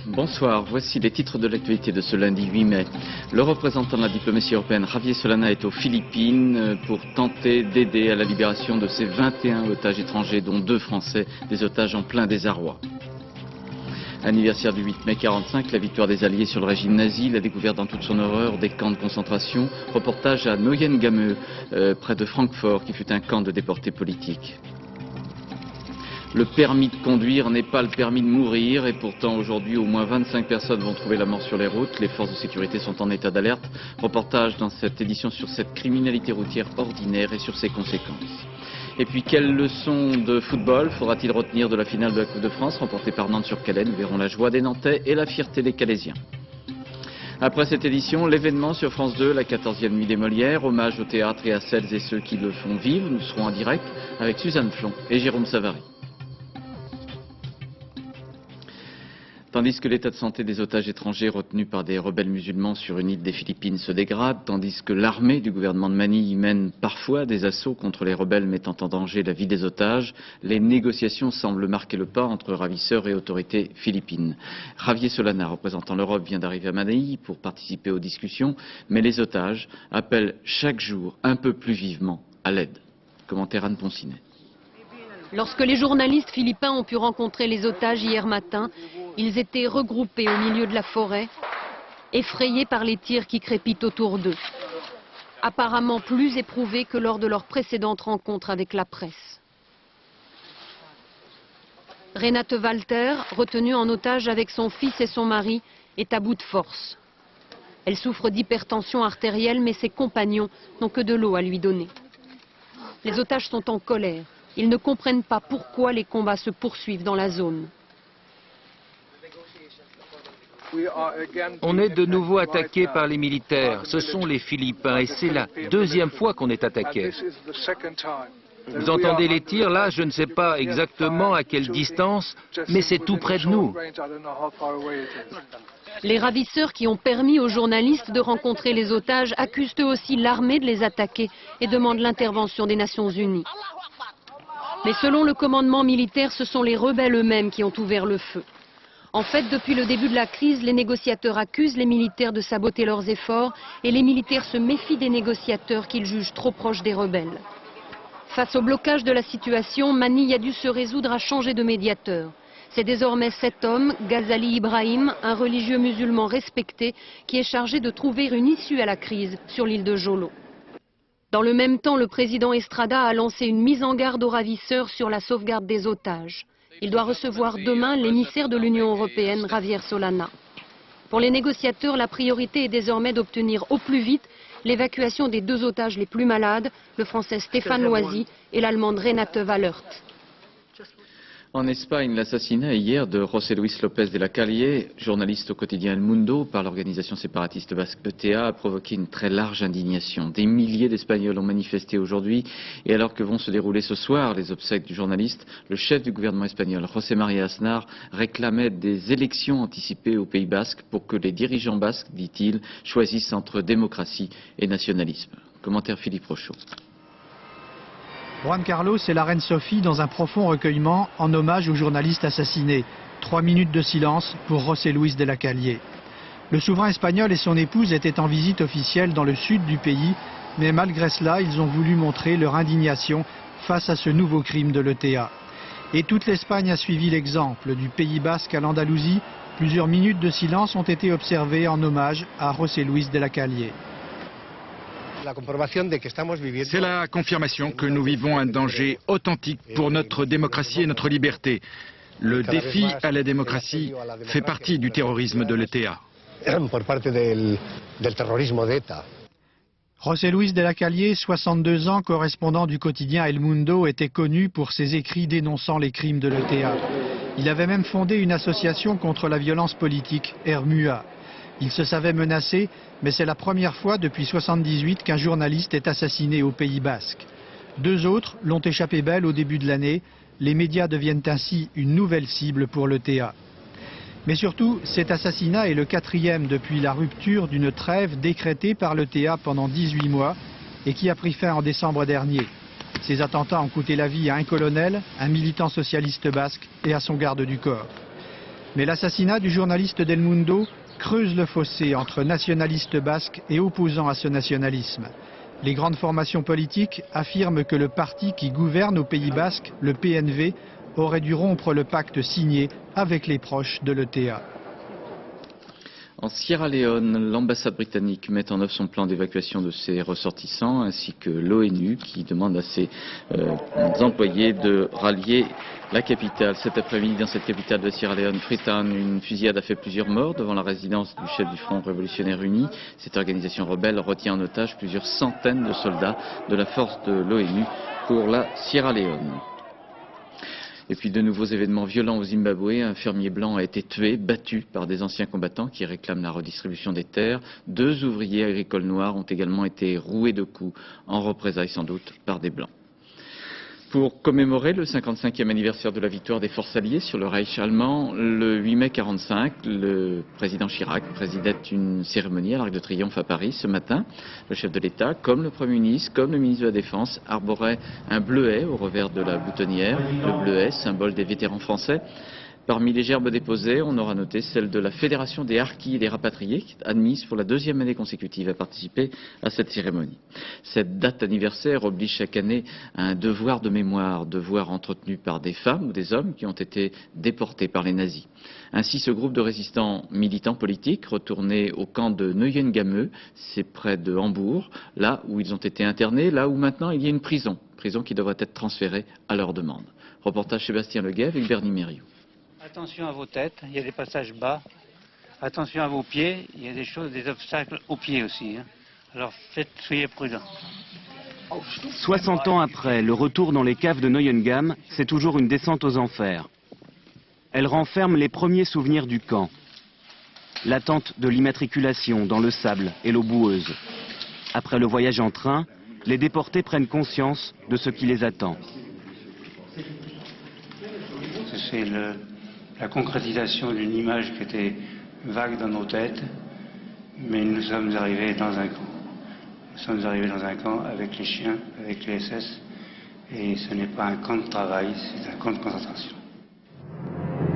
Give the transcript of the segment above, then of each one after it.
Bonsoir, voici les titres de l'actualité de ce lundi 8 mai. Le représentant de la diplomatie européenne, Javier Solana, est aux Philippines pour tenter d'aider à la libération de ces 21 otages étrangers, dont 2 Français, des otages en plein désarroi. Anniversaire du 8 mai 1945, la victoire des Alliés sur le régime nazi, la découverte dans toute son horreur des camps de concentration. Reportage à Neuengamme, près de Francfort, qui fut un camp de déportés politiques. Le permis de conduire n'est pas le permis de mourir et pourtant aujourd'hui au moins 25 personnes vont trouver la mort sur les routes. Les forces de sécurité sont en état d'alerte. Reportage dans cette édition sur cette criminalité routière ordinaire et sur ses conséquences. Et puis quelle leçon de football faudra-t-il retenir de la finale de la Coupe de France remportée par Nantes sur Calais? Nous verrons la joie des Nantais et la fierté des Calaisiens. Après cette édition, l'événement sur France 2, la 14e nuit des Molières, hommage au théâtre et à celles et ceux qui le font vivre. Nous serons en direct avec Suzanne Flon et Jérôme Savary. Tandis que l'état de santé des otages étrangers retenus par des rebelles musulmans sur une île des Philippines se dégrade, tandis que l'armée du gouvernement de Manille mène parfois des assauts contre les rebelles mettant en danger la vie des otages, les négociations semblent marquer le pas entre ravisseurs et autorités philippines. Javier Solana, représentant l'Europe, vient d'arriver à Manille pour participer aux discussions, mais les otages appellent chaque jour un peu plus vivement à l'aide. Commentaire Anne Poncinet. Lorsque les journalistes philippins ont pu rencontrer les otages hier matin, ils étaient regroupés au milieu de la forêt, effrayés par les tirs qui crépitent autour d'eux. Apparemment plus éprouvés que lors de leur précédente rencontre avec la presse. Renate Walter, retenue en otage avec son fils et son mari, est à bout de force. Elle souffre d'hypertension artérielle, mais ses compagnons n'ont que de l'eau à lui donner. Les otages sont en colère. Ils ne comprennent pas pourquoi les combats se poursuivent dans la zone. On est de nouveau attaqué par les militaires. Ce sont les Philippins et c'est la deuxième fois qu'on est attaqué. Vous entendez les tirs là? Je ne sais pas exactement à quelle distance, mais c'est tout près de nous. Les ravisseurs qui ont permis aux journalistes de rencontrer les otages accusent eux aussi l'armée de les attaquer et demandent l'intervention des Nations Unies. Mais selon le commandement militaire, ce sont les rebelles eux-mêmes qui ont ouvert le feu. En fait, depuis le début de la crise, les négociateurs accusent les militaires de saboter leurs efforts et les militaires se méfient des négociateurs qu'ils jugent trop proches des rebelles. Face au blocage de la situation, Manille a dû se résoudre à changer de médiateur. C'est désormais cet homme, Ghazali Ibrahim, un religieux musulman respecté, qui est chargé de trouver une issue à la crise sur l'île de Jolo. Dans le même temps, le président Estrada a lancé une mise en garde aux ravisseurs sur la sauvegarde des otages. Il doit recevoir demain l'émissaire de l'Union européenne, Javier Solana. Pour les négociateurs, la priorité est désormais d'obtenir au plus vite l'évacuation des 2 otages les plus malades, le français Stéphane Loisy et l'allemande Renate Wallert. En Espagne, l'assassinat hier de José Luis López de la Calle, journaliste au quotidien El Mundo par l'organisation séparatiste basque ETA, a provoqué une très large indignation. Des milliers d'Espagnols ont manifesté aujourd'hui et alors que vont se dérouler ce soir les obsèques du journaliste, le chef du gouvernement espagnol, José María Aznar, réclamait des élections anticipées au Pays basque pour que les dirigeants basques, dit-il, choisissent entre démocratie et nationalisme. Commentaire Philippe Rochaud. Juan Carlos et la reine Sophie dans un profond recueillement en hommage aux journalistes assassinés. 3 minutes de silence pour José Luis de la Calle. Le souverain espagnol et son épouse étaient en visite officielle dans le sud du pays, mais malgré cela, ils ont voulu montrer leur indignation face à ce nouveau crime de l'ETA. Et toute l'Espagne a suivi l'exemple. Du Pays basque à l'Andalousie, plusieurs minutes de silence ont été observées en hommage à José Luis de la Calle. C'est la confirmation que nous vivons un danger authentique pour notre démocratie et notre liberté. Le défi à la démocratie fait partie du terrorisme de l'ETA. José Luis de la Calle, 62 ans, correspondant du quotidien El Mundo, était connu pour ses écrits dénonçant les crimes de l'ETA. Il avait même fondé une association contre la violence politique, Hermua. Il se savait menacé, mais c'est la première fois depuis 1978 qu'un journaliste est assassiné au Pays basque. 2 autres l'ont échappé belle au début de l'année. Les médias deviennent ainsi une nouvelle cible pour l'ETA. Mais surtout, cet assassinat est le 4e depuis la rupture d'une trêve décrétée par l'ETA pendant 18 mois, et qui a pris fin en décembre dernier. Ces attentats ont coûté la vie à un colonel, un militant socialiste basque et à son garde du corps. Mais l'assassinat du journaliste d'El Mundo creuse le fossé entre nationalistes basques et opposants à ce nationalisme. Les grandes formations politiques affirment que le parti qui gouverne au Pays basque, le PNV, aurait dû rompre le pacte signé avec les proches de l'ETA. En Sierra Leone, l'ambassade britannique met en œuvre son plan d'évacuation de ses ressortissants ainsi que l'ONU qui demande à ses employés de rallier la capitale. Cet après-midi, dans cette capitale de Sierra Leone, Freetown, une fusillade a fait plusieurs morts devant la résidence du chef du Front révolutionnaire uni. Cette organisation rebelle retient en otage plusieurs centaines de soldats de la force de l'ONU pour la Sierra Leone. Et puis de nouveaux événements violents au Zimbabwe. Un fermier blanc a été tué, battu par des anciens combattants qui réclament la redistribution des terres. 2 ouvriers agricoles noirs ont également été roués de coups, en représailles sans doute par des blancs. Pour commémorer le 55e anniversaire de la victoire des forces alliées sur le Reich allemand, le 8 mai 1945, le président Chirac présidait une cérémonie à l'Arc de Triomphe à Paris ce matin. Le chef de l'État, comme le Premier ministre, comme le ministre de la Défense, arborait un bleuet au revers de la boutonnière. Le bleuet, symbole des vétérans français. Parmi les gerbes déposées, on aura noté celle de la Fédération des harkis et des rapatriés, admise pour la 2e année consécutive à participer à cette cérémonie. Cette date anniversaire oblige chaque année à un devoir de mémoire, devoir entretenu par des femmes ou des hommes qui ont été déportés par les nazis. Ainsi, ce groupe de résistants militants politiques retournés au camp de Neuengamme, c'est près de Hambourg, là où ils ont été internés, là où maintenant il y a une prison qui devrait être transférée à leur demande. Reportage Sébastien Leguet avec Bernie Mériou. Attention à vos têtes, il y a des passages bas. Attention à vos pieds, il y a des obstacles aux pieds aussi. Alors soyez prudents. 60 ans après le retour dans les caves de Neuengamme, c'est toujours une descente aux enfers. Elle renferme les premiers souvenirs du camp. L'attente de l'immatriculation dans le sable et l'eau boueuse. Après le voyage en train, les déportés prennent conscience de ce qui les attend. C'est la concrétisation d'une image qui était vague dans nos têtes, mais nous sommes arrivés dans un camp. Nous sommes arrivés dans un camp avec les chiens, avec les SS, et ce n'est pas un camp de travail, c'est un camp de concentration.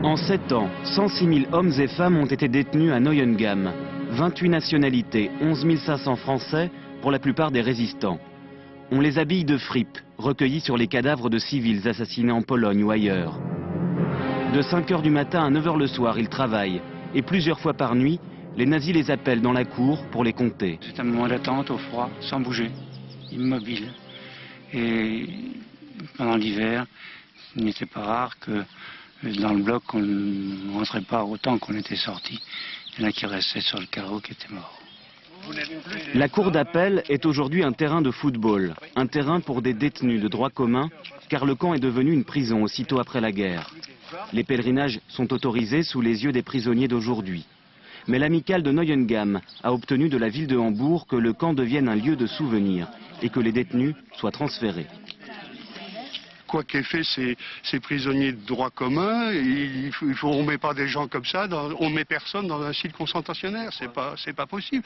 En 7 ans, 106 000 hommes et femmes ont été détenus à Neuengamme. 28 nationalités, 11 500 Français, pour la plupart des résistants. On les habille de fripes, recueillis sur les cadavres de civils assassinés en Pologne ou ailleurs. De 5 h du matin à 9 h le soir, ils travaillent. Et plusieurs fois par nuit, les nazis les appellent dans la cour pour les compter. C'est un moment d'attente au froid, sans bouger, immobile. Et pendant l'hiver, il n'était pas rare que dans le bloc, on ne rentrait pas autant qu'on était sorti. Il y en a qui restaient sur le carreau, qui étaient morts. La cour d'appel est aujourd'hui un terrain de football. Un terrain pour des détenus de droit commun, car le camp est devenu une prison aussitôt après la guerre. Les pèlerinages sont autorisés sous les yeux des prisonniers d'aujourd'hui. Mais l'amicale de Neuengamme a obtenu de la ville de Hambourg que le camp devienne un lieu de souvenir et que les détenus soient transférés. Quoi qu'aient fait ces prisonniers de droit commun, on ne met pas des gens comme ça, on ne met personne dans un site concentrationnaire, c'est pas possible.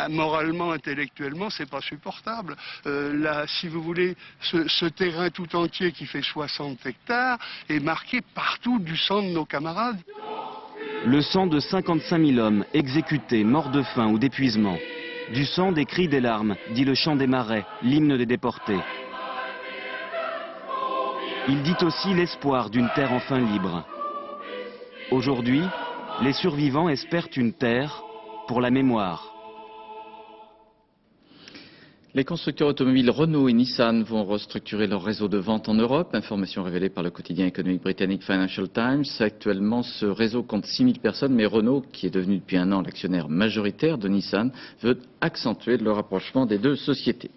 Moralement, intellectuellement, c'est pas supportable. Là, si vous voulez, ce terrain tout entier qui fait 60 hectares est marqué partout du sang de nos camarades. Le sang de 55 000 hommes exécutés, morts de faim ou d'épuisement. Du sang, des cris, des larmes, dit le chant des marais, l'hymne des déportés. Il dit aussi l'espoir d'une terre enfin libre. Aujourd'hui, les survivants espèrent une terre pour la mémoire. Les constructeurs automobiles Renault et Nissan vont restructurer leur réseau de vente en Europe. Information révélée par le quotidien économique britannique Financial Times. Actuellement, ce réseau compte 6 000 personnes, mais Renault, qui est devenu depuis un an l'actionnaire majoritaire de Nissan, veut accentuer le rapprochement des deux sociétés.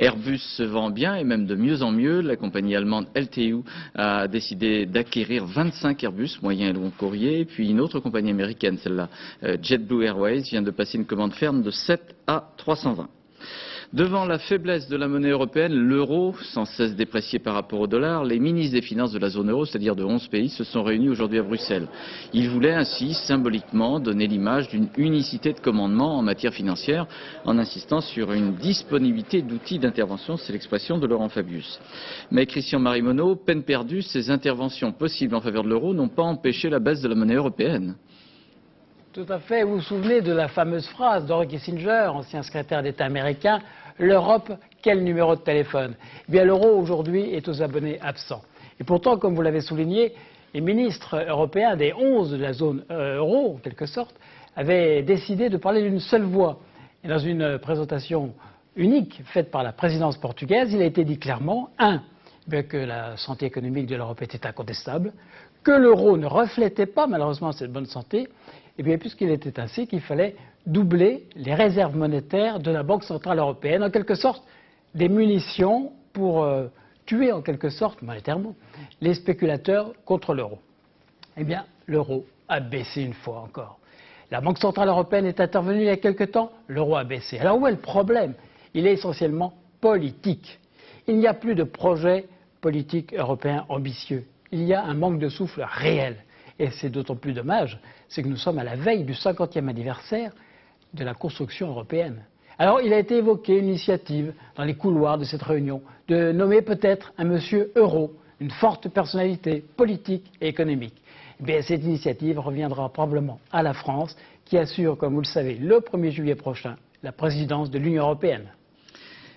Airbus se vend bien et même de mieux en mieux. La compagnie allemande LTU a décidé d'acquérir 25 Airbus, moyen et long courrier. Et puis une autre compagnie américaine, celle-là, JetBlue Airways, vient de passer une commande ferme de 7 à 320. Devant la faiblesse de la monnaie européenne, l'euro, sans cesse déprécié par rapport au dollar, les ministres des Finances de la zone euro, c'est-à-dire de 11 pays, se sont réunis aujourd'hui à Bruxelles. Ils voulaient ainsi, symboliquement, donner l'image d'une unicité de commandement en matière financière, en insistant sur une disponibilité d'outils d'intervention, c'est l'expression de Laurent Fabius. Mais Christian-Marie Monod, peine perdue, ces interventions possibles en faveur de l'euro n'ont pas empêché la baisse de la monnaie européenne. Tout à fait. Vous vous souvenez de la fameuse phrase d'Henry Kissinger, ancien secrétaire d'État américain, « L'Europe, quel numéro de téléphone ?» Eh bien, l'euro aujourd'hui est aux abonnés absents. Et pourtant, comme vous l'avez souligné, les ministres européens des 11 de la zone euro, en quelque sorte, avaient décidé de parler d'une seule voix. Et dans une présentation unique faite par la présidence portugaise, il a été dit clairement, que la santé économique de l'Europe était incontestable, que l'euro ne reflétait pas malheureusement cette bonne santé, et bien puisqu'il était ainsi qu'il fallait doubler les réserves monétaires de la Banque centrale européenne, en quelque sorte des munitions pour tuer en quelque sorte, monétairement, les spéculateurs contre l'euro. Eh bien, l'euro a baissé une fois encore. La Banque centrale européenne est intervenue il y a quelque temps, l'euro a baissé. Alors où est le problème? Il est essentiellement politique. Il n'y a plus de projet politique européen ambitieux. Il y a un manque de souffle réel. Et c'est d'autant plus dommage, c'est que nous sommes à la veille du 50e anniversaire de la construction européenne. Alors il a été évoqué une initiative dans les couloirs de cette réunion de nommer peut-être un monsieur euro, une forte personnalité politique et économique. Eh bien, cette initiative reviendra probablement à la France qui assure, comme vous le savez, le 1er juillet prochain, la présidence de l'Union européenne.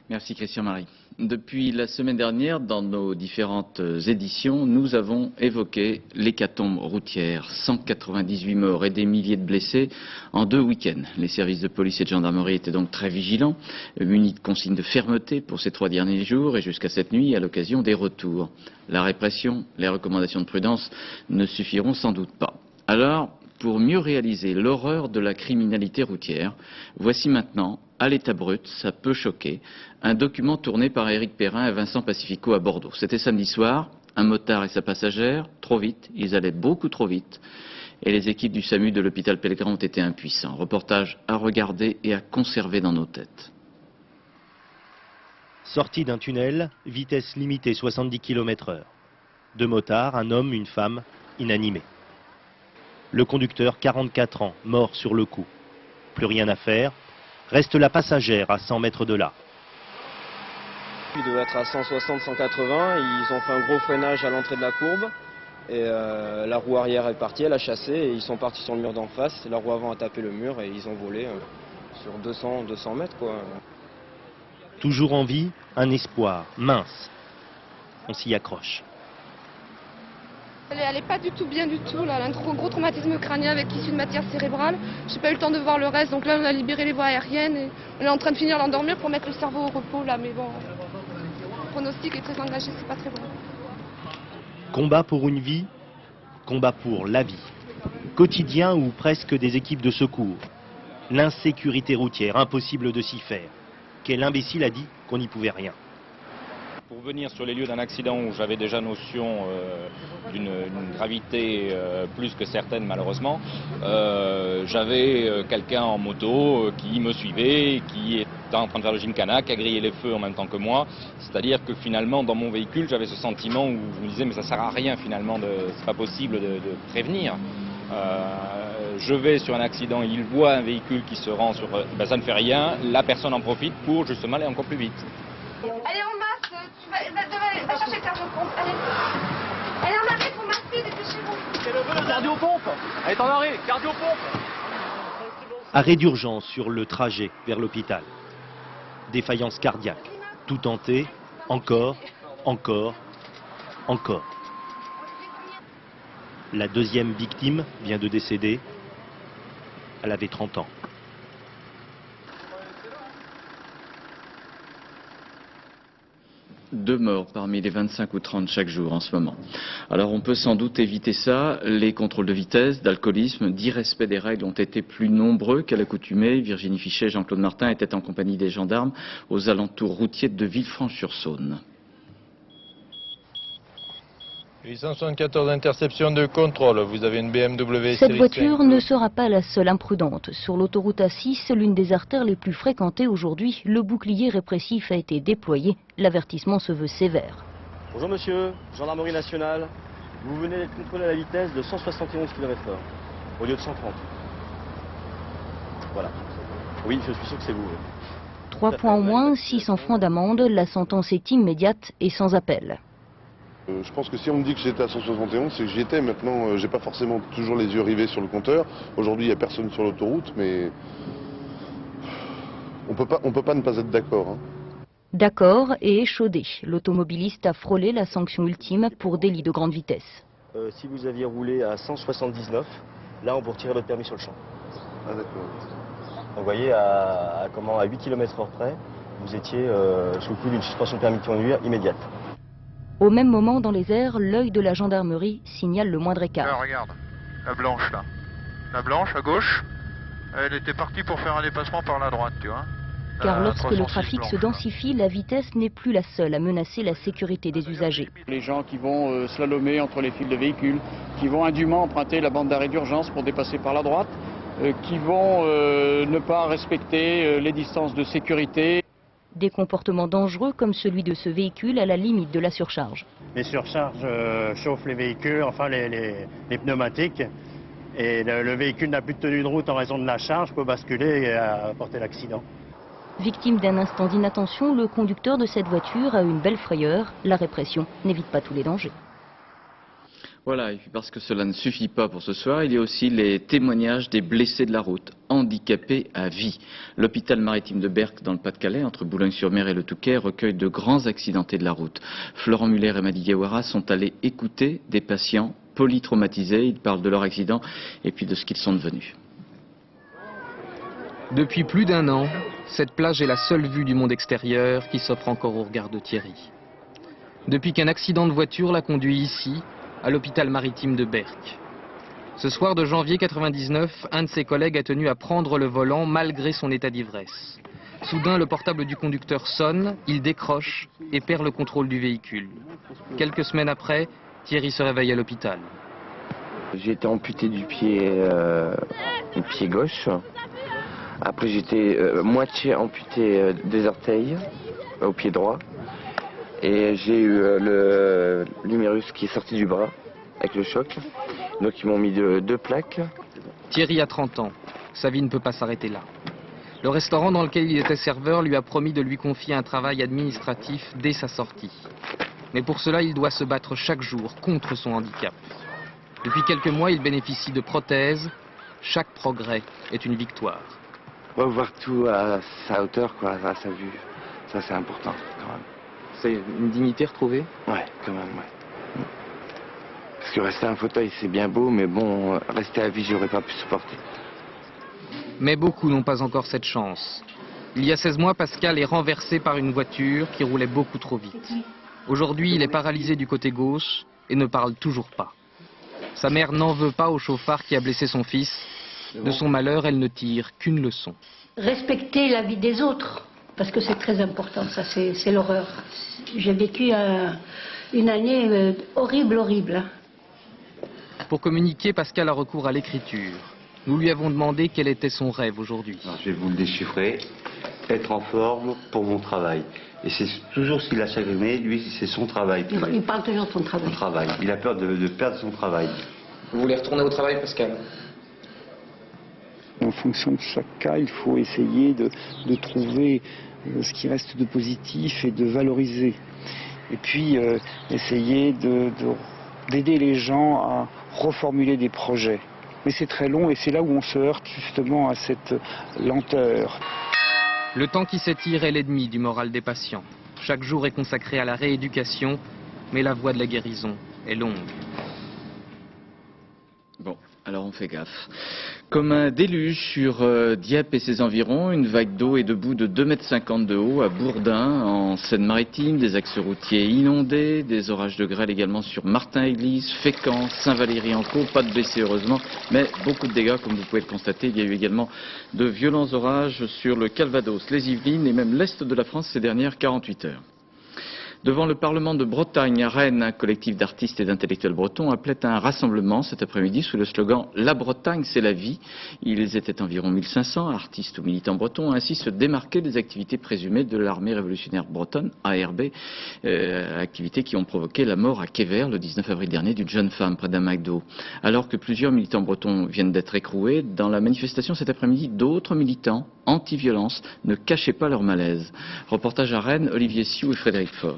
Merci Christian-Marie. Depuis la semaine dernière, dans nos différentes éditions, nous avons évoqué l'hécatombe routière. 198 morts et des milliers de blessés en 2 week-ends. Les services de police et de gendarmerie étaient donc très vigilants, munis de consignes de fermeté pour ces 3 derniers jours et jusqu'à cette nuit à l'occasion des retours. La répression, les recommandations de prudence ne suffiront sans doute pas. Alors, pour mieux réaliser l'horreur de la criminalité routière, voici maintenant, à l'état brut, ça peut choquer, un document tourné par Éric Perrin et Vincent Pacifico à Bordeaux. C'était samedi soir, un motard et sa passagère, trop vite, ils allaient beaucoup trop vite, et les équipes du SAMU de l'hôpital Pellegrin ont été impuissants. Reportage à regarder et à conserver dans nos têtes. Sortie d'un tunnel, vitesse limitée 70 km/h. 2 motards, un homme, une femme, inanimés. Le conducteur, 44 ans, mort sur le coup. Plus rien à faire. Reste la passagère à 100 mètres de là. Il devait être à 160, 180. Ils ont fait un gros freinage à l'entrée de la courbe. Et la roue arrière est partie, elle a chassé. Et ils sont partis sur le mur d'en face. La roue avant a tapé le mur et ils ont volé sur 200 mètres, quoi. Toujours en vie, un espoir, mince. On s'y accroche. Elle n'est pas du tout bien du tout, là. Elle a un gros traumatisme crânien avec issue de matière cérébrale. Je n'ai pas eu le temps de voir le reste, donc là on a libéré les voies aériennes et on est en train de finir l'endormir pour mettre le cerveau au repos là, mais bon, le pronostic est très engagé, c'est pas très bon. Combat pour une vie, combat pour la vie. Quotidien ou presque des équipes de secours. L'insécurité routière, impossible de s'y faire. Quel imbécile a dit qu'on n'y pouvait rien. Pour venir sur les lieux d'un accident où j'avais déjà notion d'une gravité plus que certaine malheureusement, j'avais quelqu'un en moto qui me suivait, qui était en train de faire le gymkhana, qui a grillé les feux en même temps que moi. C'est-à-dire que finalement dans mon véhicule j'avais ce sentiment où je me disais mais ça sert à rien finalement, c'est pas possible de prévenir. Je vais sur un accident, il voit un véhicule qui se rend sur... ça ne fait rien, la personne en profite pour justement aller encore plus vite. Allez en masse, va chercher le cardio-pompe, allez en arrêt pour masser, dépêchez-vous. C'est le cardio-pompe, elle est en arrêt, cardio-pompe. Arrêt d'urgence sur le trajet vers l'hôpital. Défaillance cardiaque, tout tenté, encore. La deuxième victime vient de décéder. Elle avait 30 ans. Deux morts parmi les 25 ou 30 chaque jour en ce moment. Alors on peut sans doute éviter ça. Les contrôles de vitesse, d'alcoolisme, d'irrespect des règles ont été plus nombreux qu'à l'accoutumée. Virginie Fichet et Jean-Claude Martin étaient en compagnie des gendarmes aux alentours routiers de Villefranche-sur-Saône. 874 interceptions de contrôle, vous avez une BMW Cette série voiture 5. ne sera pas la seule imprudente. Sur l'autoroute A6, l'une des artères les plus fréquentées aujourd'hui, le bouclier répressif a été déployé. L'avertissement se veut sévère. Bonjour monsieur, gendarmerie nationale. Vous venez d'être contrôlé à la vitesse de 171 km/h au lieu de 130. Voilà. Oui, je suis sûr que c'est vous. 3 points en moins, 600 francs d'amende. La sentence est immédiate et sans appel. Je pense que si on me dit que j'étais à 171, c'est que j'y étais. Maintenant, j'ai pas forcément toujours les yeux rivés sur le compteur. Aujourd'hui, il n'y a personne sur l'autoroute, mais on peut pas ne pas être d'accord. Hein. D'accord et échaudé. L'automobiliste a frôlé la sanction ultime pour délit de grande vitesse. Si vous aviez roulé à 179, là on peut retirer votre permis sur le champ. Ah d'accord. Donc vous voyez, à 8 km/h près, vous étiez sous le coup d'une suspension de permis de conduire immédiate. Au même moment, dans les airs, l'œil de la gendarmerie signale le moindre écart. Là, regarde, la blanche là. La blanche à gauche, elle était partie pour faire un dépassement par la droite, tu vois. Car lorsque le trafic se densifie, la vitesse n'est plus la seule à menacer la sécurité des usagers. Les gens qui vont slalomer entre les files de véhicules, qui vont indûment emprunter la bande d'arrêt d'urgence pour dépasser par la droite, qui vont ne pas respecter les distances de sécurité. Des comportements dangereux comme celui de ce véhicule à la limite de la surcharge. Les surcharges chauffent les véhicules, enfin les pneumatiques, et le véhicule n'a plus de tenue de route en raison de la charge, peut basculer et apporter l'accident. Victime d'un instant d'inattention, le conducteur de cette voiture a une belle frayeur. La répression n'évite pas tous les dangers. Voilà, et puis parce que cela ne suffit pas pour ce soir, il y a aussi les témoignages des blessés de la route, handicapés à vie. L'hôpital maritime de Berck, dans le Pas-de-Calais, entre Boulogne-sur-Mer et le Touquet, recueille de grands accidentés de la route. Florent Muller et Madi Gawara sont allés écouter des patients polytraumatisés. Ils parlent de leur accident et puis de ce qu'ils sont devenus. Depuis plus d'un an, cette plage est la seule vue du monde extérieur qui s'offre encore au regard de Thierry. Depuis qu'un accident de voiture l'a conduit ici, à l'hôpital maritime de Berck. Ce soir de janvier 99, un de ses collègues a tenu à prendre le volant malgré son état d'ivresse. Soudain, le portable du conducteur sonne, il décroche et perd le contrôle du véhicule. Quelques semaines après, Thierry se réveille à l'hôpital. J'ai été amputé du pied gauche. Après, j'étais moitié amputé des orteils au pied droit. Et j'ai eu l'humérus qui est sorti du bras avec le choc. Donc ils m'ont mis deux plaques. Thierry a 30 ans. Sa vie ne peut pas s'arrêter là. Le restaurant dans lequel il était serveur lui a promis de lui confier un travail administratif dès sa sortie. Mais pour cela, il doit se battre chaque jour contre son handicap. Depuis quelques mois, il bénéficie de prothèses. Chaque progrès est une victoire. On va voir tout à sa hauteur, quoi, à sa vue. Ça, c'est important, quand même. C'est une dignité retrouvée? Ouais, quand même, ouais. Parce que rester en fauteuil, c'est bien beau, mais bon, rester à vie, j'aurais pas pu supporter. Mais beaucoup n'ont pas encore cette chance. Il y a 16 mois, Pascal est renversé par une voiture qui roulait beaucoup trop vite. Aujourd'hui, il est paralysé du côté gauche et ne parle toujours pas. Sa mère n'en veut pas au chauffard qui a blessé son fils. De son malheur, elle ne tire qu'une leçon. Respecter la vie des autres, parce que c'est très important, ça c'est l'horreur. J'ai vécu une année horrible. Pour communiquer, Pascal a recours à l'écriture. Nous lui avons demandé quel était son rêve aujourd'hui. Je vais vous le déchiffrer. Être en forme pour mon travail. Et c'est toujours ce qu'il a chagriné, lui, c'est son travail. Il parle toujours de son travail. Son travail. Il a peur de perdre son travail. Vous voulez retourner au travail, Pascal? En fonction de chaque cas, il faut essayer de trouver ce qui reste de positif et de valoriser. Et puis essayer d'aider les gens à reformuler des projets. Mais c'est très long et c'est là où on se heurte justement à cette lenteur. Le temps qui s'étire est l'ennemi du moral des patients. Chaque jour est consacré à la rééducation, mais la voie de la guérison est longue. Bon, alors on fait gaffe. Comme un déluge sur Dieppe et ses environs, une vague d'eau et de boue de 2,50 m de haut à Bourdin, en Seine-Maritime, des axes routiers inondés, des orages de grêle également sur Martin-Église, Fécamp, Saint-Valery-en-Caux, pas de blessés heureusement, mais beaucoup de dégâts comme vous pouvez le constater. Il y a eu également de violents orages sur le Calvados, les Yvelines et même l'Est de la France ces dernières 48 heures. Devant le Parlement de Bretagne, à Rennes, un collectif d'artistes et d'intellectuels bretons appelait à un rassemblement cet après-midi sous le slogan « La Bretagne, c'est la vie ». Ils étaient environ 1500 artistes ou militants bretons à ainsi se démarquer des activités présumées de l'armée révolutionnaire bretonne, ARB, activités qui ont provoqué la mort à Quévert le 19 avril dernier d'une jeune femme près d'un McDo. Alors que plusieurs militants bretons viennent d'être écroués, dans la manifestation cet après-midi, d'autres militants anti-violence ne cachaient pas leur malaise. Reportage à Rennes, Olivier Sioux et Frédéric Faure.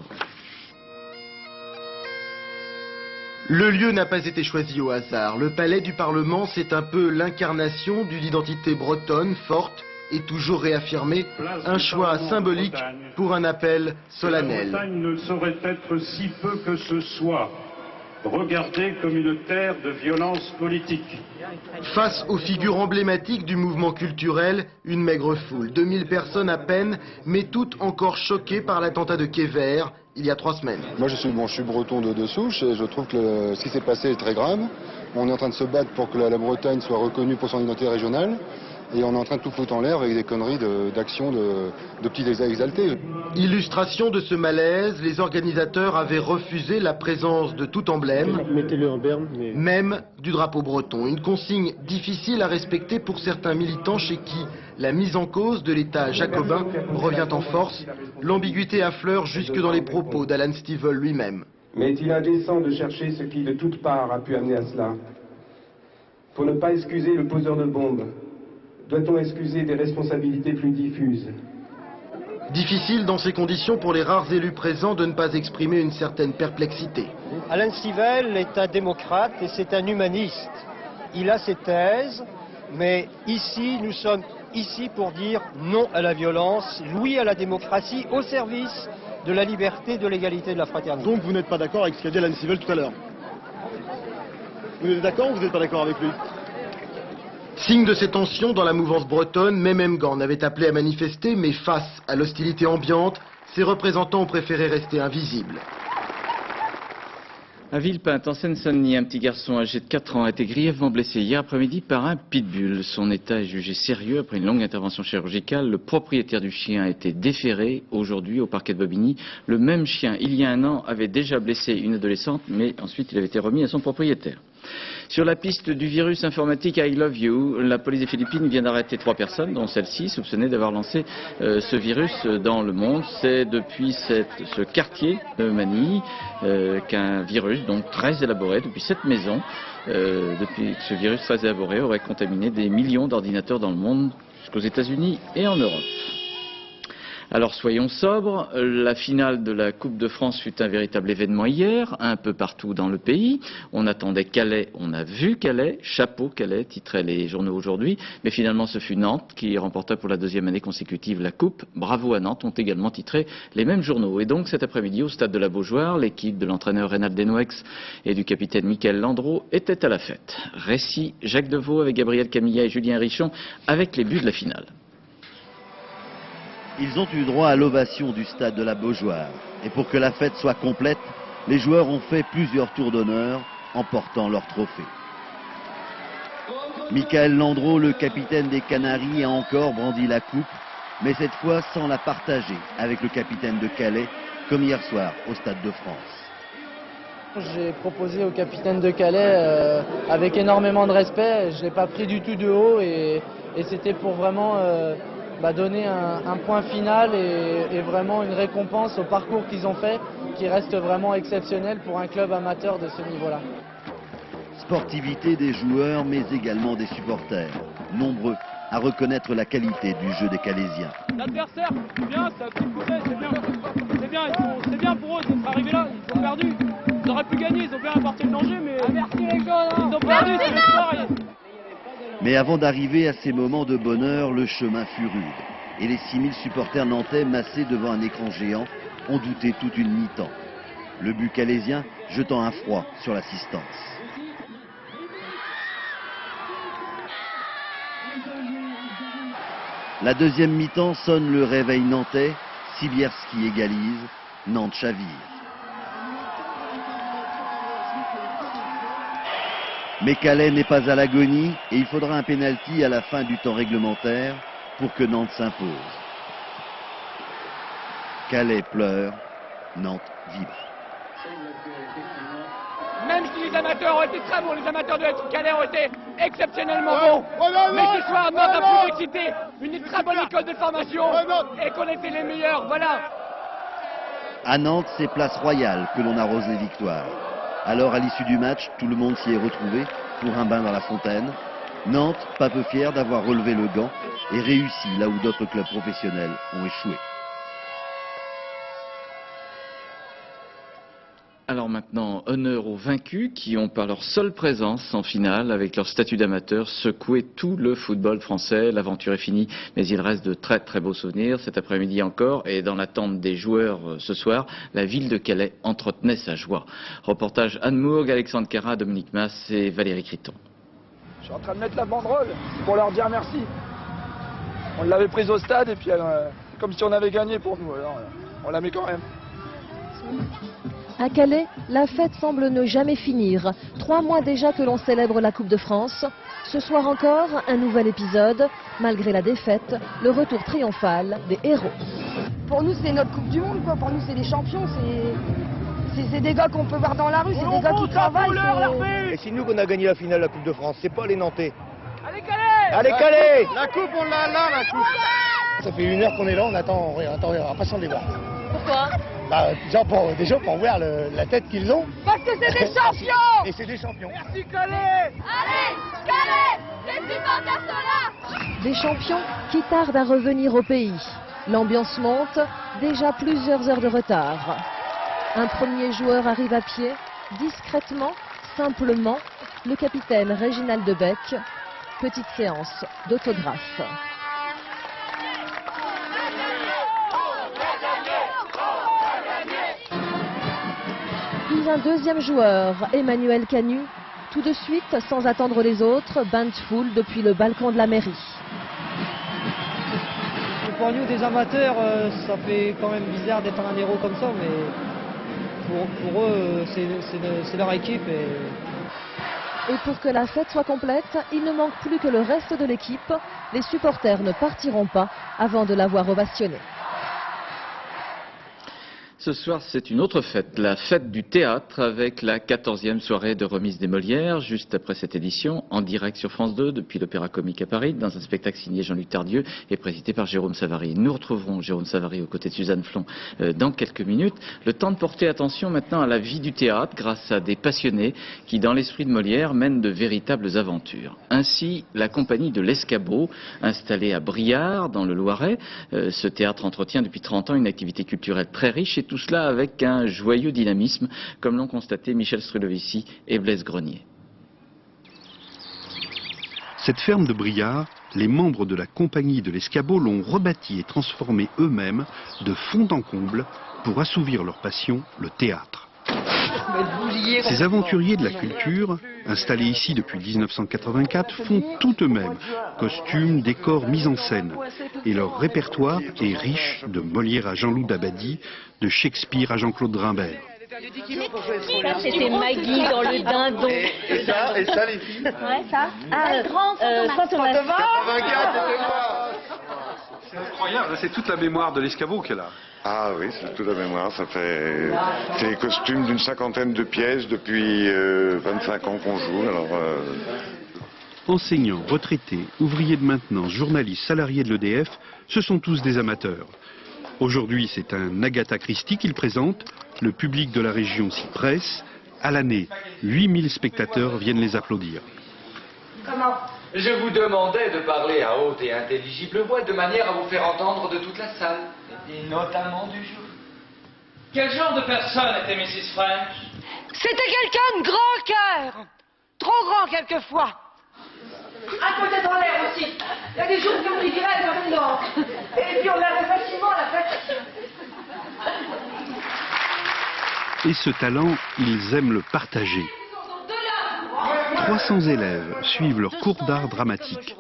Le lieu n'a pas été choisi au hasard. Le palais du Parlement, c'est un peu l'incarnation d'une identité bretonne forte et toujours réaffirmée. Un choix symbolique pour un appel solennel. La Bretagne ne saurait être si peu que ce soit regardée comme une terre de violence politique. Face aux figures emblématiques du mouvement culturel, une maigre foule. 2000 personnes à peine, mais toutes encore choquées par l'attentat de Quévert, il y a 3 semaines. Moi je suis breton de souche et je trouve que ce qui s'est passé est très grave. On est en train de se battre pour que la Bretagne soit reconnue pour son identité régionale. Et on est en train de tout foutre en l'air avec des conneries d'actions de petits exaltés. Illustration de ce malaise, les organisateurs avaient refusé la présence de tout emblème, mettez-le en berne, même du drapeau breton. Une consigne difficile à respecter pour certains militants chez qui la mise en cause de l'État jacobin revient en force. L'ambiguïté affleure jusque dans les propos d'Alan Stivell lui-même. Mais est-il indécent de chercher ce qui de toutes parts a pu amener à cela? Pour ne pas excuser le poseur de bombes, doit-on excuser des responsabilités plus diffuses? Difficile dans ces conditions pour les rares élus présents de ne pas exprimer une certaine perplexité. Alan Stivell est un démocrate et c'est un humaniste. Il a ses thèses, mais ici, nous sommes ici pour dire non à la violence, oui à la démocratie, au service de la liberté, de l'égalité et de la fraternité. Donc vous n'êtes pas d'accord avec ce qu'a dit Alan Stivell tout à l'heure? Vous êtes d'accord ou vous n'êtes pas d'accord avec lui? Signe de ces tensions dans la mouvance bretonne, même Gand avait appelé à manifester, mais face à l'hostilité ambiante, ses représentants ont préféré rester invisibles. À Villepinte, en Seine-Saint-Denis, un petit garçon âgé de 4 ans a été grièvement blessé hier après-midi par un pitbull. Son état est jugé sérieux après une longue intervention chirurgicale. Le propriétaire du chien a été déféré aujourd'hui au parquet de Bobigny. Le même chien, il y a 1 an, avait déjà blessé une adolescente, mais ensuite il avait été remis à son propriétaire. Sur la piste du virus informatique I Love You, la police des Philippines vient d'arrêter 3 personnes, dont celle-ci, soupçonnée d'avoir lancé ce virus dans le monde. C'est depuis ce quartier de Manille qu'un virus, donc très élaboré, depuis cette maison, depuis que ce virus très élaboré aurait contaminé des millions d'ordinateurs dans le monde, jusqu'aux États-Unis et en Europe. Alors soyons sobres, la finale de la Coupe de France fut un véritable événement hier, un peu partout dans le pays. On attendait Calais, on a vu Calais, chapeau Calais, titraient les journaux aujourd'hui, mais finalement ce fut Nantes qui remporta pour la 2e année consécutive la Coupe. Bravo à Nantes, ont également titré les mêmes journaux. Et donc cet après-midi au stade de la Beaujoire, l'équipe de l'entraîneur Reynald Denouex et du capitaine Michael Landreau était à la fête. Récit Jacques Deveau avec Gabriel Camillat et Julien Richon avec les buts de la finale. Ils ont eu droit à l'ovation du stade de la Beaujoire. Et pour que la fête soit complète, les joueurs ont fait plusieurs tours d'honneur en portant leur trophée. Michael Landreau, le capitaine des Canaries, a encore brandi la coupe, mais cette fois sans la partager avec le capitaine de Calais, comme hier soir au Stade de France. J'ai proposé au capitaine de Calais avec énormément de respect. Je ne l'ai pas pris du tout de haut et c'était pour vraiment donner un point final et vraiment une récompense au parcours qu'ils ont fait qui reste vraiment exceptionnel pour un club amateur de ce niveau-là. Sportivité des joueurs mais également des supporters, nombreux à reconnaître la qualité du jeu des Calaisiens. L'adversaire, c'est bien, c'est un petit poulet, c'est bien pour eux d'être arrivés là, ils ont perdu. Ils auraient pu gagner, ils ont bien apporté le danger, mais merci les gars, ils ont perdu, c'est l'espoir. Mais avant d'arriver à ces moments de bonheur, le chemin fut rude. Et les 6000 supporters nantais massés devant un écran géant ont douté toute une mi-temps. Le but calaisien jetant un froid sur l'assistance. La deuxième mi-temps sonne le réveil nantais, Sibierski égalise, Nantes chavire. Mais Calais n'est pas à l'agonie et il faudra un pénalty à la fin du temps réglementaire pour que Nantes s'impose. Calais pleure, Nantes vibre. Même si les amateurs ont été très bons, les amateurs de Calais ont été exceptionnellement bons. Mais ce soir, Nantes a pu exciter une très bonne école de formation et qu'on était les meilleurs. Voilà. À Nantes, c'est place Royale que l'on arrose les victoires. Alors, à l'issue du match, tout le monde s'y est retrouvé pour un bain dans la fontaine. Nantes, pas peu fier d'avoir relevé le gant et réussi là où d'autres clubs professionnels ont échoué. Alors maintenant, honneur aux vaincus qui ont par leur seule présence en finale, avec leur statut d'amateur, secoué tout le football français. L'aventure est finie, mais il reste de très très beaux souvenirs. Cet après-midi encore, et dans l'attente des joueurs ce soir, la ville de Calais entretenait sa joie. Reportage Anne Mourgue, Alexandre Cara, Dominique Mas et Valérie Criton. Je suis en train de mettre la banderole pour leur dire merci. On l'avait prise au stade et puis comme si on avait gagné pour nous, alors on la met quand même. À Calais, la fête semble ne jamais finir. 3 mois déjà que l'on célèbre la Coupe de France. Ce soir encore, un nouvel épisode. Malgré la défaite, le retour triomphal des héros. Pour nous, c'est notre Coupe du Monde, quoi. Pour nous, c'est des champions. C'est des gars qu'on peut voir dans la rue, c'est des gars qui travaillent. Et c'est nous qu'on a gagné la finale de la Coupe de France, c'est pas les Nantais. Allez Calais! Allez Calais! La coupe, on l'a là, la coupe! Ça fait 1 heure qu'on est là, on attend impatient de les voir. Pourquoi? Déjà pour voir la tête qu'ils ont. Parce que c'est des champions! Et c'est des champions. Merci Calais! Allez, Calais! Les supporters sont là! Des champions qui tardent à revenir au pays. L'ambiance monte, déjà plusieurs heures de retard. Un premier joueur arrive à pied, discrètement, simplement, le capitaine Réginald Debec. Petite séance d'autographe. Puis un deuxième joueur, Emmanuel Canu. Tout de suite, sans attendre les autres, bain de foule depuis le balcon de la mairie. Pour nous, des amateurs, ça fait quand même bizarre d'être un héros comme ça, mais pour eux, c'est leur équipe. Et pour que la fête soit complète, il ne manque plus que le reste de l'équipe. Les supporters ne partiront pas avant de l'avoir ovationné. Ce soir, c'est une autre fête, la fête du théâtre, avec la 14e soirée de remise des Molières, juste après cette édition, en direct sur France 2, depuis l'Opéra Comique à Paris, dans un spectacle signé Jean-Luc Tardieu et présidé par Jérôme Savary. Nous retrouverons Jérôme Savary aux côtés de Suzanne Flon dans quelques minutes. Le temps de porter attention maintenant à la vie du théâtre, grâce à des passionnés qui, dans l'esprit de Molière, mènent de véritables aventures. Ainsi, la compagnie de l'Escabeau, installée à Briare, dans le Loiret. Ce théâtre entretient depuis 30 ans une activité culturelle très riche, et tout cela avec un joyeux dynamisme, comme l'ont constaté Michel Strulovici et Blaise Grenier. Cette ferme de Briare, les membres de la compagnie de l'Escabeau l'ont rebâtie et transformée eux-mêmes de fond en comble pour assouvir leur passion, le théâtre. Ces aventuriers de la culture, installés ici depuis 1984, font tout eux-mêmes, costumes, décors, mise en scène. Et leur répertoire est riche de Molière à Jean-Loup Dabadi, de Shakespeare à Jean-Claude Drimbert. Ça, c'était Maggie dans le dindon. Et ça les filles? Ouais, ça. Ah, grand C'est incroyable, c'est toute la mémoire de l'Escabeau qu'elle a. Ah oui, c'est toute la mémoire. Ça fait des costumes d'une 50aine de pièces depuis 25 ans qu'on joue. Alors, Enseignants, retraités, ouvriers de maintenance, journalistes, salariés de l'EDF, ce sont tous des amateurs. Aujourd'hui, c'est un Agatha Christie qu'ils présentent. Le public de la région s'y presse. À l'année, 8000 spectateurs viennent les applaudir. Comment? Je vous demandais de parler à haute et intelligible voix de manière à vous faire entendre de toute la salle, et notamment du jour. Quel genre de personne était Mrs. French? C'était quelqu'un de grand cœur. Trop grand quelquefois. Un peu tête en l'air aussi. Il y a des jours qui ont pris grève maintenant. Et puis on avait facilement la fête. Et ce talent, ils aiment le partager. 300 élèves suivent leur cours d'art dramatique.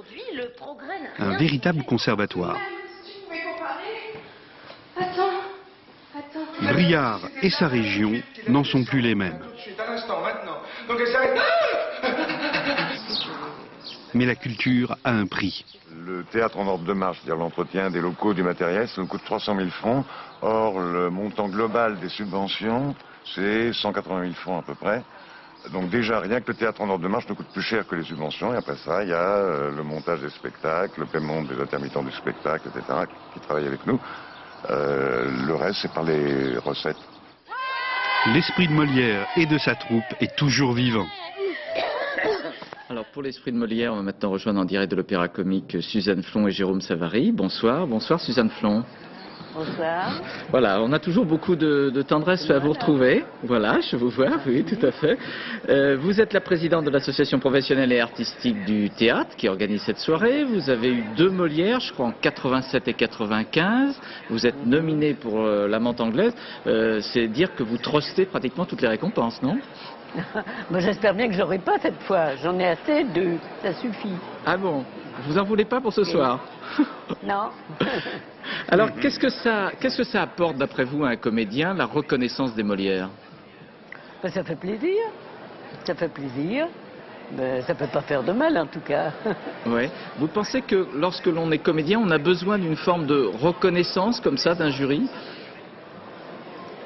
Un véritable conservatoire. Briare et sa région n'en sont plus les mêmes. Mais la culture a un prix. Le théâtre en ordre de marche, c'est-à-dire l'entretien des locaux, du matériel, ça nous coûte 300 000 francs. Or, le montant global des subventions, c'est 180 000 francs à peu près. Donc déjà, rien que le théâtre en ordre de marche nous coûte plus cher que les subventions. Et après ça, il y a le montage des spectacles, le paiement des intermittents du spectacle, etc., qui travaillent avec nous. Le reste, c'est par les recettes. L'esprit de Molière et de sa troupe est toujours vivant. Alors pour l'esprit de Molière, on va maintenant rejoindre en direct de l'Opéra Comique Suzanne Flon et Jérôme Savary. Bonsoir, bonsoir Suzanne Flon. Bonsoir. Voilà, on a toujours beaucoup de tendresse à vous retrouver. Voilà, je vous vois, oui, tout à fait. Vous êtes la présidente de l'association professionnelle et artistique du théâtre qui organise cette soirée. Vous avez eu 2 Molières, je crois en 87 et 95. Vous êtes nominée pour la menthe anglaise. C'est dire que vous trustez pratiquement toutes les récompenses, non? Bon, j'espère bien que j'aurai pas cette fois. J'en ai assez, 2, ça suffit. Ah bon? Vous en voulez pas pour ce soir? Non. Alors, qu'est-ce que ça apporte, d'après vous, à un comédien, la reconnaissance des Molières? Ben, ça fait plaisir. Ça fait plaisir. Ben, ça peut pas faire de mal, en tout cas. Ouais. Vous pensez que lorsque l'on est comédien, on a besoin d'une forme de reconnaissance, comme ça, d'un jury?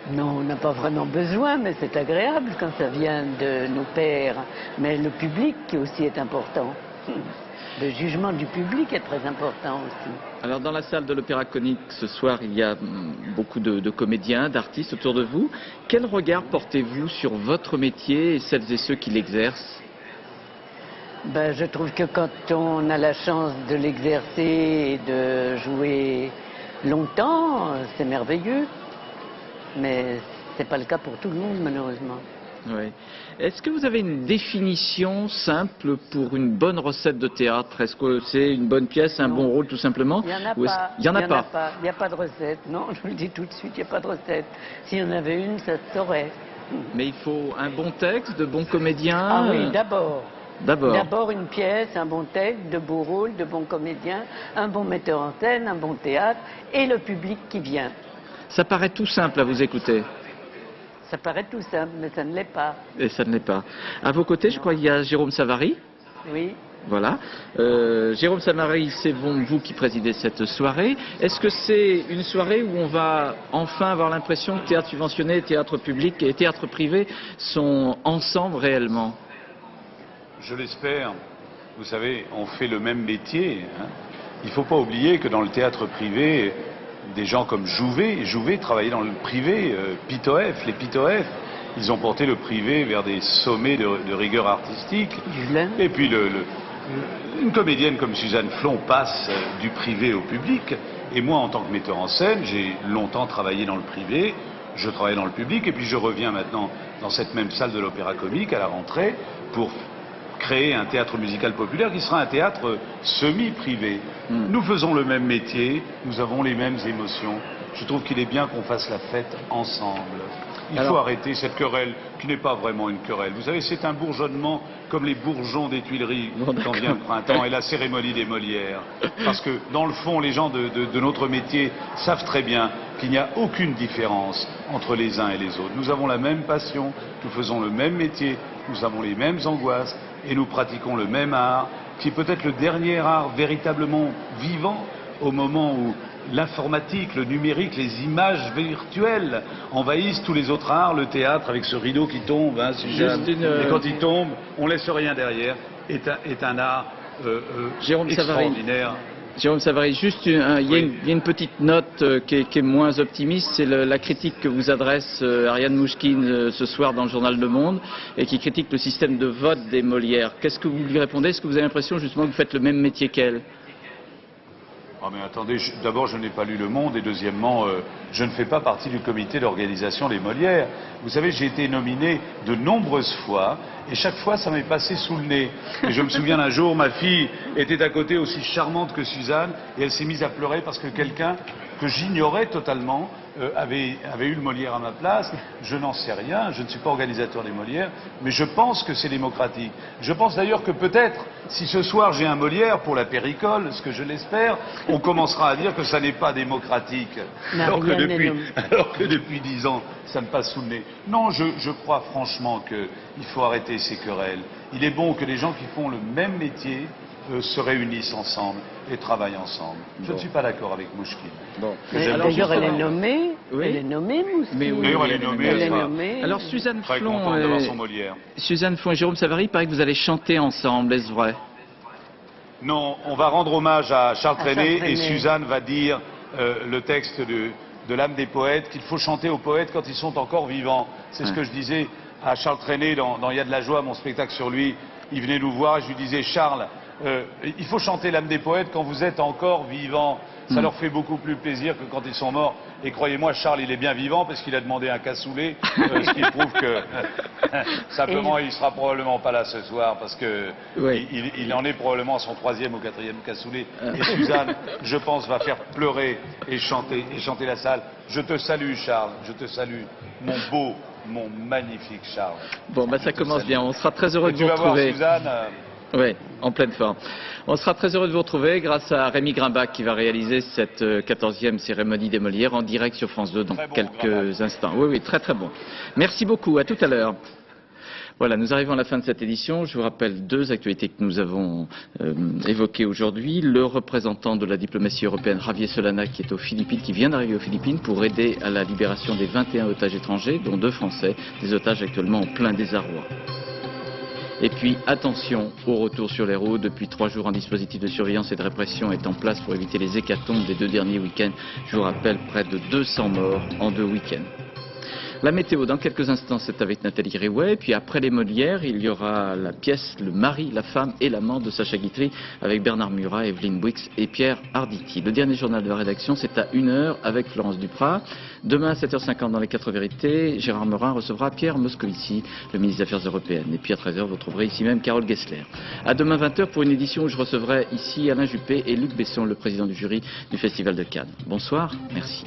Non, on n'a pas vraiment besoin, mais c'est agréable quand ça vient de nos pairs. Mais le public aussi est important. Le jugement du public est très important aussi. Alors dans la salle de l'Opéra Comique ce soir, il y a beaucoup de comédiens, d'artistes autour de vous. Quel regard portez-vous sur votre métier et celles et ceux qui l'exercent? Ben, je trouve que quand on a la chance de l'exercer et de jouer longtemps, c'est merveilleux. Mais ce n'est pas le cas pour tout le monde, malheureusement. Oui. Est-ce que vous avez une définition simple pour une bonne recette de théâtre? Est-ce que c'est une bonne pièce, un bon rôle, tout simplement? Il n'y en a pas. Il n'y en a pas. Il n'y a pas de recette. Non, je vous le dis tout de suite, il n'y a pas de recette. S'il y en avait une, ça se saurait. Mais il faut un bon texte, de bons comédiens? Ah oui, d'abord. D'abord. D'abord une pièce, un bon texte, de beaux rôles, de bons comédiens, un bon metteur en scène, un bon théâtre et le public qui vient. Ça paraît tout simple à vous écouter. Ça paraît tout simple, mais ça ne l'est pas. Et ça ne l'est pas. À vos côtés, je crois qu'il y a Jérôme Savary. Oui. Voilà. Jérôme Savary, c'est vous qui présidez cette soirée. Est-ce que c'est une soirée où on va enfin avoir l'impression que théâtre subventionné, théâtre public et théâtre privé sont ensemble réellement? Je l'espère. Vous savez, on fait le même métier. Hein. Il ne faut pas oublier que dans le théâtre privé, des gens comme Jouvet travaillaient dans le privé, Pitoef, les Pitoef, ils ont porté le privé vers des sommets de rigueur artistique. Et puis une comédienne comme Suzanne Flon passe du privé au public. Et moi, en tant que metteur en scène, j'ai longtemps travaillé dans le privé, je travaille dans le public, et puis je reviens maintenant dans cette même salle de l'Opéra Comique à la rentrée pour créer un théâtre musical populaire qui sera un théâtre semi-privé. Nous faisons le même métier, nous avons les mêmes émotions. Je trouve qu'il est bien qu'on fasse la fête ensemble. Il faut arrêter cette querelle qui n'est pas vraiment une querelle. Vous savez, c'est un bourgeonnement comme les bourgeons des Tuileries quand vient le printemps et la cérémonie des Molières. Parce que dans le fond, les gens de notre métier savent très bien qu'il n'y a aucune différence entre les uns et les autres. Nous avons la même passion, nous faisons le même métier, nous avons les mêmes angoisses et nous pratiquons le même art, qui est peut-être le dernier art véritablement vivant au moment où l'informatique, le numérique, les images virtuelles envahissent tous les autres arts. Le théâtre, avec ce rideau qui tombe, hein, et quand il tombe, on laisse rien derrière, est un art extraordinaire. Jérôme Savary, juste il y a une petite note qui est moins optimiste, c'est la critique que vous adresse Ariane Mouchkine ce soir dans le journal Le Monde, et qui critique le système de vote des Molières. Qu'est-ce que vous lui répondez? Est-ce que vous avez l'impression justement que vous faites le même métier qu'elle? Ah mais attendez, d'abord je n'ai pas lu Le Monde et deuxièmement je ne fais pas partie du comité d'organisation des Molières. Vous savez, j'ai été nominé de nombreuses fois et chaque fois ça m'est passé sous le nez. Et je me souviens d'un jour, ma fille était à côté aussi charmante que Suzanne et elle s'est mise à pleurer parce que quelqu'un que j'ignorais totalement avait eu le Molière à ma place. Je n'en sais rien, je ne suis pas organisateur des Molières, mais je pense que c'est démocratique. Je pense d'ailleurs que peut-être, si ce soir j'ai un Molière pour la Péricole, ce que je l'espère, on commencera à dire que ça n'est pas démocratique. Alors que depuis 10 ans, ça me passe sous le nez. Non, je crois franchement qu'il faut arrêter ces querelles. Il est bon que les gens qui font le même métier se réunissent ensemble et travaillent ensemble. Je ne suis pas d'accord avec Mouchkine. D'ailleurs, elle est nommée. Oui. Elle est nommée, Mouchkine. Elle est nommée. Elle est nommée. Alors Suzanne Très Flon, contente d'avoir son Molière. Suzanne Flon et Jérôme Savary, il paraît que vous allez chanter ensemble, est-ce vrai? Non, on va rendre hommage à Charles Trenet Trenet. et Suzanne va dire le texte de l'âme des poètes, qu'il faut chanter aux poètes quand ils sont encore vivants. C'est ce que je disais à Charles Trenet dans Il y a de la joie, mon spectacle sur lui. Il venait nous voir et je lui disais, Charles, il faut chanter l'âme des poètes quand vous êtes encore vivant. Ça leur fait beaucoup plus plaisir que quand ils sont morts. Et croyez-moi, Charles, il est bien vivant parce qu'il a demandé un cassoulet, ce qui prouve que simplement il sera probablement pas là ce soir parce que il en est probablement à son 3e ou 4e cassoulet. Et Suzanne, je pense, va faire pleurer et chanter la salle. Je te salue, Charles. Je te salue, mon beau, mon magnifique Charles. Bon, bah ça commence bien. On sera très heureux de vous retrouver. Tu vas voir, Suzanne. Oui, en pleine forme. On sera très heureux de vous retrouver grâce à Rémi Grimbach qui va réaliser cette 14e cérémonie des Molières en direct sur France 2 dans quelques instants. Oui, oui, très très bon. Merci beaucoup, à tout à l'heure. Voilà, nous arrivons à la fin de cette édition. Je vous rappelle 2 actualités que nous avons évoquées aujourd'hui. Le représentant de la diplomatie européenne, Javier Solana, qui est aux Philippines, qui vient d'arriver aux Philippines pour aider à la libération des 21 otages étrangers, dont 2 Français, des otages actuellement en plein désarroi. Et puis, attention au retour sur les routes. Depuis 3 jours, un dispositif de surveillance et de répression est en place pour éviter les hécatombes des 2 derniers week-ends. Je vous rappelle, près de 200 morts en 2 week-ends. La météo, dans quelques instants, c'est avec Nathalie Riouet. Puis après les Molières, il y aura la pièce Le mari, la femme et l'amant de Sacha Guitry avec Bernard Murat, Evelyne Bouix et Pierre Arditi. Le dernier journal de la rédaction, c'est à 1h avec Florence Duprat. Demain à 7h50 dans les 4 vérités, Gérard Morin recevra Pierre Moscovici, le ministre des Affaires européennes. Et puis à 13h, vous trouverez ici même Carole Gessler. À demain 20h pour une édition où je recevrai ici Alain Juppé et Luc Besson, le président du jury du Festival de Cannes. Bonsoir, merci.